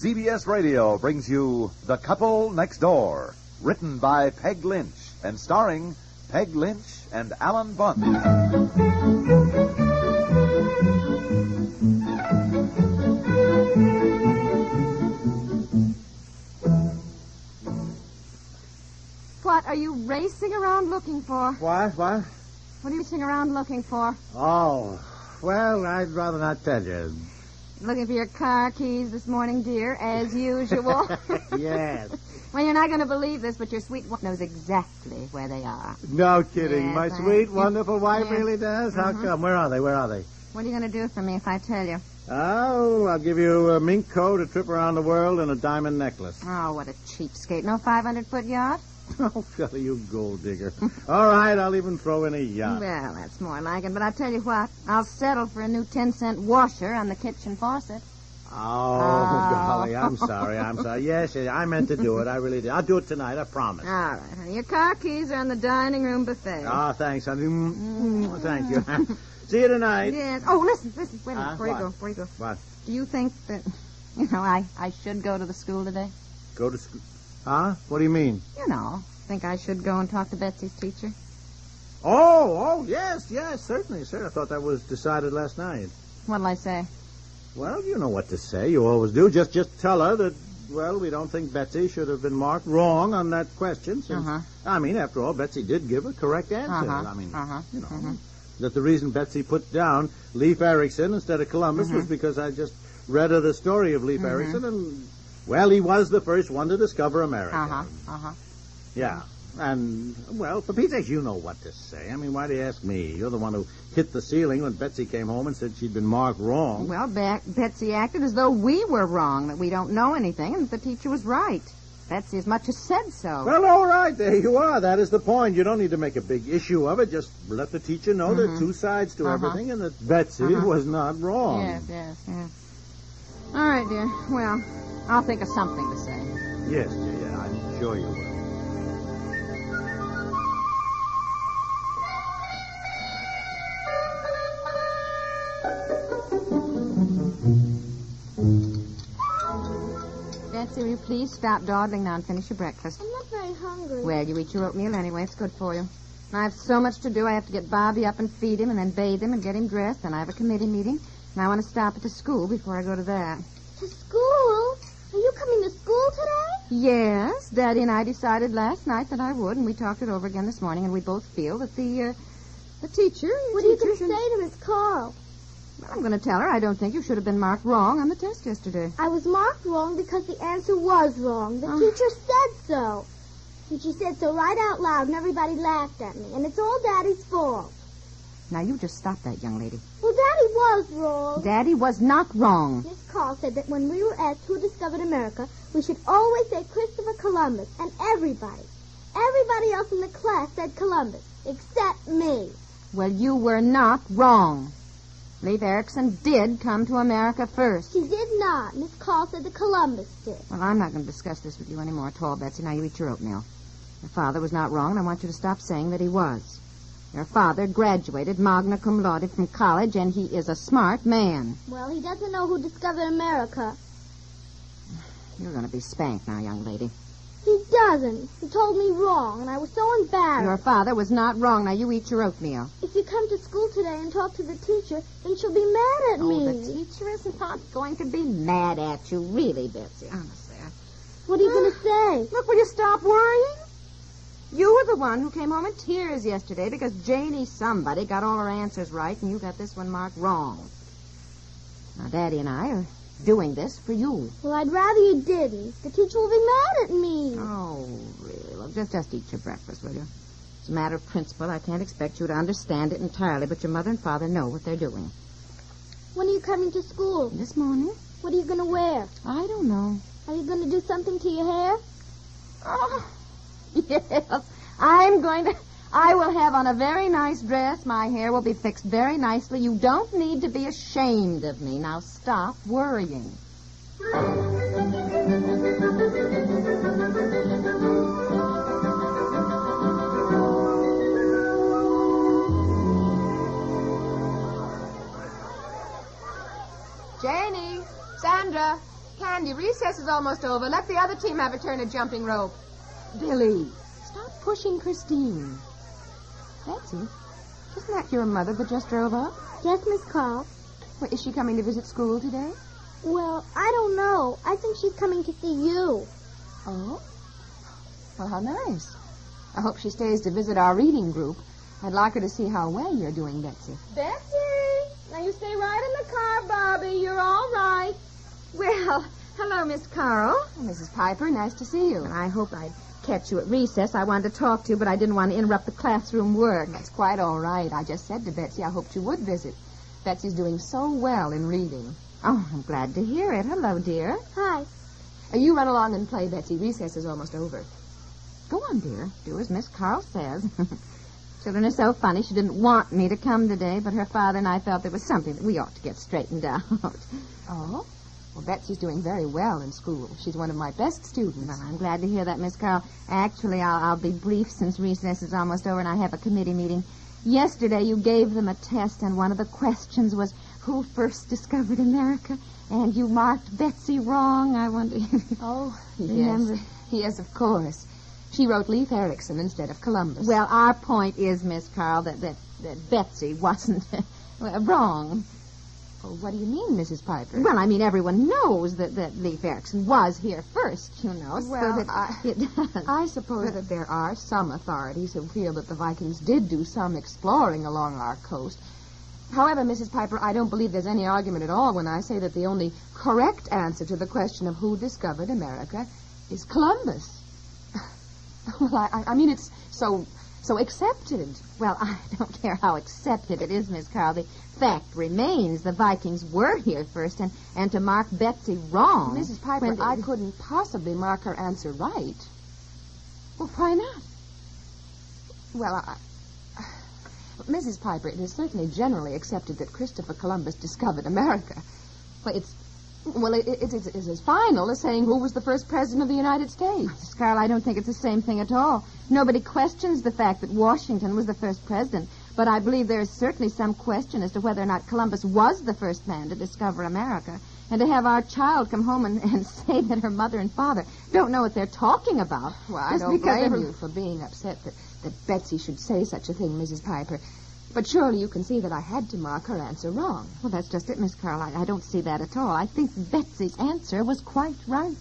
CBS Radio brings you The Couple Next Door, written by Peg Lynch and starring Peg Lynch and Ethel and Bunce. What are you racing around looking for? What? What are you racing around looking for? Oh, well, I'd rather not tell you. Looking for your car keys this morning, dear, as usual. Yes. Well, you're not going to believe this, but your sweet wife knows exactly where they are. No kidding. Yes, My sweet, wonderful wife yes. really does? How come? Where are they? What are you going to do for me if I tell you? Oh, I'll give you a mink coat, a trip around the world, and a diamond necklace. Oh, what a cheapskate. No 500-foot yacht? Oh, Philly, you gold digger. All right, I'll even throw in a yacht. Well, that's more like it. But I'll tell you what. I'll settle for a new 10-cent washer on the kitchen faucet. Oh, golly, I'm sorry. Yes, I meant to do it. I really did. I'll do it tonight, I promise. All right, honey. Your car keys are in the dining room buffet. Oh, thanks, honey. Thank you. See you tonight. Yes. Oh, listen. Wait a minute, before you go. What? Do you think that, I should go to the school today? Go to school? Huh? What do you mean? Think I should go and talk to Betsy's teacher? Oh, yes, certainly. I thought that was decided last night. What'll I say? Well, you know what to say. You always do. Just tell her that, well, we don't think Betsy should have been marked wrong on that question. Since, I mean, after all, Betsy did give a correct answer. That the reason Betsy put down Leif Erikson instead of Columbus was because I just read her the story of Leif Erikson, and, well, he was the first one to discover America. Yeah. And, well, for Pete's sake, you know what to say. I mean, why do you ask me? You're the one who hit the ceiling when Betsy came home and said she'd been marked wrong. Well, Betsy acted as though we were wrong, that we don't know anything, and that the teacher was right. Betsy as much as said so. Well, all right, there you are. That is the point. You don't need to make a big issue of it. Just let the teacher know there are two sides to everything, and that Betsy was not wrong. Yes. All right, dear. Well, I'll think of something to say. Yes, dear, I'm sure you will. Betsy, will you please stop dawdling now and finish your breakfast? I'm not very hungry. Well, you eat your oatmeal anyway. It's good for you. I have so much to do. I have to get Bobby up and feed him and then bathe him and get him dressed. And I have a committee meeting. And I want to stop at the school before I go to that. To school? Are you coming to school today? Yes. Daddy and I decided last night that I would, and we talked it over again this morning, and we both feel that the teacher... What are you going to say to Miss Carl? Well, I'm going to tell her I don't think you should have been marked wrong on the test yesterday. I was marked wrong because the answer was wrong. The teacher said so. And she said so right out loud, and everybody laughed at me. And it's all Daddy's fault. Now, you just stop that, young lady. Well, Daddy was wrong. Daddy was not wrong. Miss Carl said that when we were asked who discovered America, we should always say Christopher Columbus. And everybody else in the class said Columbus, except me. Well, you were not wrong. Leif Erikson did come to America first. He did not. Miss Carl said that Columbus did. Well, I'm not going to discuss this with you anymore at all, Betsy. Now you eat your oatmeal. Your father was not wrong, and I want you to stop saying that he was. Your father graduated magna cum laude from college, and he is a smart man. Well, he doesn't know who discovered America. You're going to be spanked now, young lady. He doesn't. He told me wrong, and I was so embarrassed. Your father was not wrong. Now you eat your oatmeal. If you come to school today and talk to the teacher, then she'll be mad at me. Oh, the teacher is not going to be mad at you, really, Betsy. Honestly. What are you going to say? Look, will you stop worrying? You were the one who came home in tears yesterday because Janie somebody got all her answers right, and you got this one marked wrong. Now, Daddy and I are doing this for you. Well, I'd rather you didn't. The teacher will be mad at me. Oh, really? Well, just eat your breakfast, will you? It's a matter of principle. I can't expect you to understand it entirely, but your mother and father know what they're doing. When are you coming to school? This morning. What are you going to wear? I don't know. Are you going to do something to your hair? Oh, yes. I will have on a very nice dress. My hair will be fixed very nicely. You don't need to be ashamed of me. Now stop worrying. Janie, Sandra, Candy, read recess is almost over. Let the other team have a turn at jumping rope. Billy, stop pushing Christine. Betsy, isn't that your mother that just drove up? Yes, Miss Carl. Well, is she coming to visit school today? Well, I don't know. I think she's coming to see you. Oh? Well, how nice. I hope she stays to visit our reading group. I'd like her to see how well you're doing, Betsy. Betsy! Now you stay right in the car, Bobby. You're all right. Well, hello, Miss Carl. Mrs. Piper, nice to see you. I hope I'd catch you at recess. I wanted to talk to you, but I didn't want to interrupt the classroom work. That's quite all right. I just said to Betsy I hoped you would visit. Betsy's doing so well in reading. Oh, I'm glad to hear it. Hello, dear. Hi. You run along and play, Betsy. Recess is almost over. Go on, dear. Do as Miss Carl says. Children are so funny. She didn't want me to come today, but her father and I felt there was something that we ought to get straightened out. Oh? Well, Betsy's doing very well in school. She's one of my best students. Well, I'm glad to hear that, Miss Carl. Actually, I'll be brief since recess is almost over and I have a committee meeting. Yesterday, you gave them a test, and one of the questions was who first discovered America, and you marked Betsy wrong. I wonder if Oh, yes. remember. Yes, of course. She wrote Leif Erikson instead of Columbus. Well, our point is, Miss Carl, that Betsy wasn't wrong. Oh, what do you mean, Mrs. Piper? Well, I mean, everyone knows that Leif Erikson was here first, you know. Well, so that it does. I suppose that there are some authorities who feel that the Vikings did do some exploring along our coast. However, Mrs. Piper, I don't believe there's any argument at all when I say that the only correct answer to the question of who discovered America is Columbus. Well, I mean, it's so accepted. Well, I don't care how accepted it is, Miss Carl. The fact remains the Vikings were here first, and to mark Betsy wrong... Mrs. Piper, I couldn't possibly mark her answer right. Well, why not? Well, Mrs. Piper, it is certainly generally accepted that Christopher Columbus discovered America. But it's as final as saying who was the first president of the United States. Miss Carl, I don't think it's the same thing at all. Nobody questions the fact that Washington was the first president, but I believe there is certainly some question as to whether or not Columbus was the first man to discover America. And to have our child come home and say that her mother and father don't know what they're talking about. Well, I don't blame you for being upset that Betsy should say such a thing, Mrs. Piper. But surely you can see that I had to mark her answer wrong. Well, that's just it, Miss Carl. I don't see that at all. I think Betsy's answer was quite right.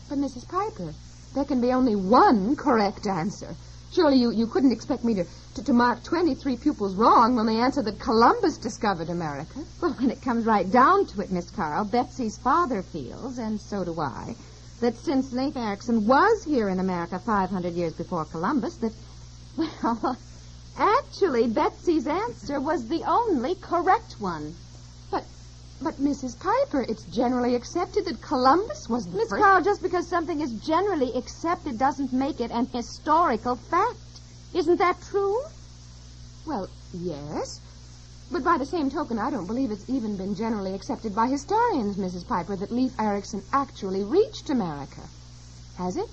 But, Mrs. Piper, there can be only one correct answer. Surely you couldn't expect me to mark 23 pupils wrong when they answer that Columbus discovered America. Well, when it comes right down to it, Miss Carl, Betsy's father feels, and so do I, that since Leif Erikson was here in America 500 years before Columbus, that, well... Actually, Betsy's answer was the only correct one. But Mrs. Piper, it's generally accepted that Columbus was the Miss first... Carl, just because something is generally accepted doesn't make it an historical fact. Isn't that true? Well, yes. But by the same token, I don't believe it's even been generally accepted by historians, Mrs. Piper, that Leif Erikson actually reached America. Has it?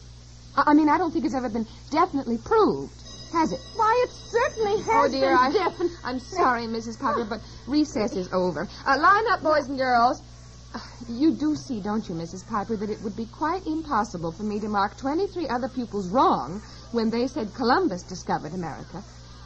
I mean, I don't think it's ever been definitely proved. Has it? Why, it certainly has been definitely. I'm sorry, Mrs. Piper, but recess is over. Line up, boys and girls. You do see, don't you, Mrs. Piper, that it would be quite impossible for me to mark 23 other pupils wrong when they said Columbus discovered America.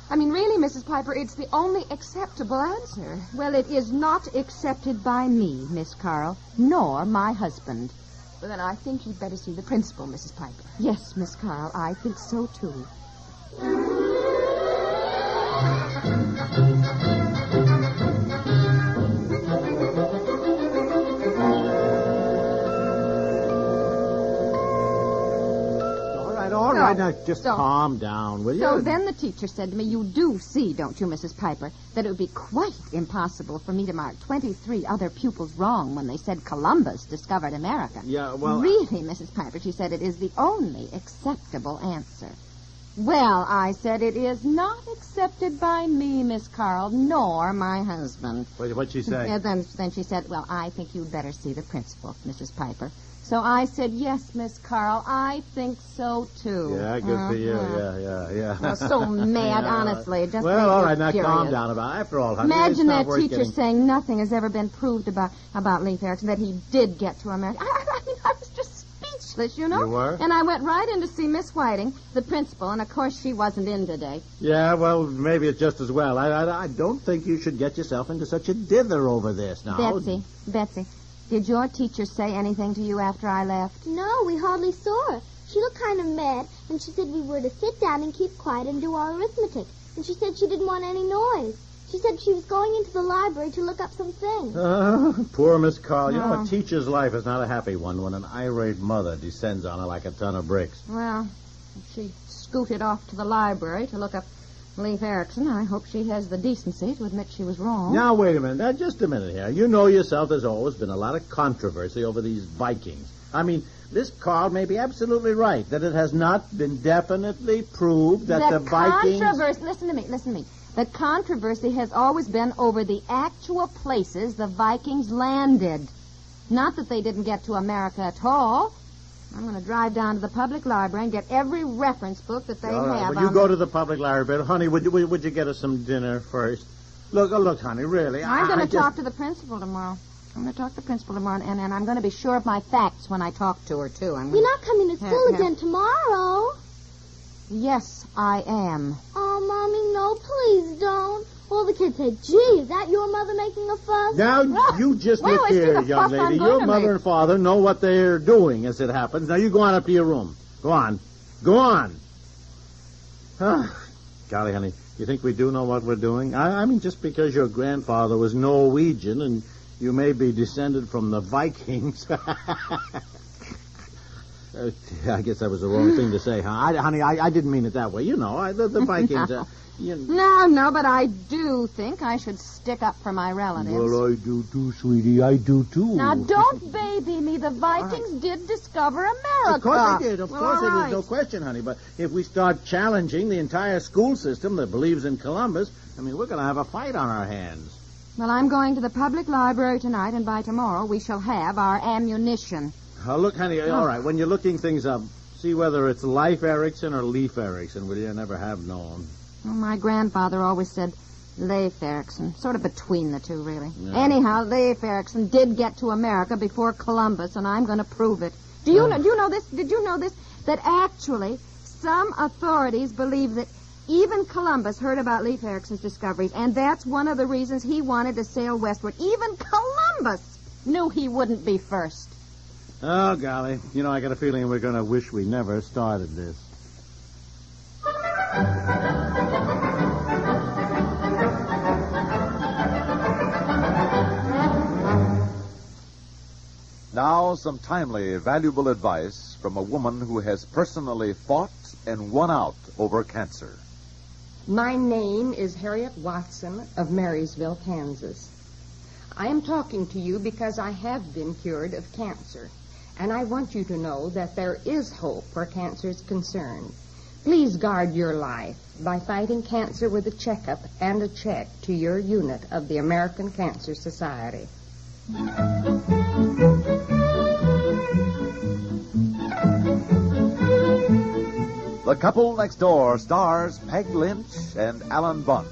I mean, really, Mrs. Piper, it's the only acceptable answer. Well, it is not accepted by me, Miss Carl, nor my husband. Well, then I think you'd better see the principal, Mrs. Piper. Yes, Miss Carl, I think so, too. All right, now just calm down, will you? So then the teacher said to me, you do see, don't you, Mrs. Piper, that it would be quite impossible for me to mark 23 other pupils wrong when they said Columbus discovered America. Yeah, well... Really, Mrs. Piper, she said, it is the only acceptable answer. Well, I said, it is not accepted by me, Miss Carl, nor my husband. What'd she say? And then she said, well, I think you'd better see the principal, Mrs. Piper. So I said, yes, Miss Carl, I think so, too. Yeah, good for you. Yeah. I was so mad, honestly. It just well, all right, now furious. calm down about it. After all, honey, imagine that teacher getting... saying nothing has ever been proved about Leif Erikson, that he did get to America. this, you know. You were? And I went right in to see Miss Whiting, the principal, and of course she wasn't in today. Yeah, well, maybe it's just as well. I don't think you should get yourself into such a dither over this now. Betsy, did your teacher say anything to you after I left? No, we hardly saw her. She looked kind of mad, and she said we were to sit down and keep quiet and do our arithmetic. And she said she didn't want any noise. She said she was going into the library to look up some things. Poor Miss Carl. You know, a teacher's life is not a happy one when an irate mother descends on her like a ton of bricks. Well, if she scooted off to the library to look up Leif Erikson, I hope she has the decency to admit she was wrong. Now, wait a minute. Now, just a minute here. You know yourself there's always been a lot of controversy over these Vikings. I mean, this Carl may be absolutely right that it has not been definitely proved that the Vikings... Listen to me. The controversy has always been over the actual places the Vikings landed. Not that they didn't get to America at all. I'm going to drive down to the public library and get every reference book that they have. Well, you go to the public library, but, honey, would you get us some dinner first? Look, honey, really. I'm going to talk to the principal tomorrow. And I'm going to be sure of my facts when I talk to her, too. You're not coming to school again tomorrow. Yes, I am. Oh, Mommy, no, please don't. All the kids say, gee, is that your mother making a fuss? Now, you just look here, young lady. Your mother and father know what they're doing as it happens. Now, you go on up to your room. Go on. Golly, honey, you think we do know what we're doing? I mean, just because your grandfather was Norwegian and you may be descended from the Vikings... I guess that was the wrong thing to say, huh? Honey, I didn't mean it that way. You know, the Vikings... No, but I do think I should stick up for my relatives. Well, I do too, sweetie. I do too. Now, don't baby me. The Vikings did discover America. Of course they did. Of course they did. There's no question, honey. But if we start challenging the entire school system that believes in Columbus, I mean, we're going to have a fight on our hands. Well, I'm going to the public library tonight, and by tomorrow we shall have our ammunition. Look, honey, all right, when you're looking things up, see whether it's Leif Erikson or Leif Erikson, will you? I never have known. Well, my grandfather always said Leif Erikson, sort of between the two, really. Yeah. Anyhow, Leif Erikson did get to America before Columbus, and I'm going to prove it. Do you know this? Did you know this? That actually some authorities believe that even Columbus heard about Leif Erikson's discoveries, and that's one of the reasons he wanted to sail westward. Even Columbus knew he wouldn't be first. Oh, golly. You know, I got a feeling we're going to wish we never started this. Now, some timely, valuable advice from a woman who has personally fought and won out over cancer. My name is Harriet Watson of Marysville, Kansas. I am talking to you because I have been cured of cancer, and I want you to know that there is hope where cancer is concerned. Please guard your life by fighting cancer with a checkup and a check to your unit of the American Cancer Society. The Couple Next Door stars Peg Lynch and Alan Bunce.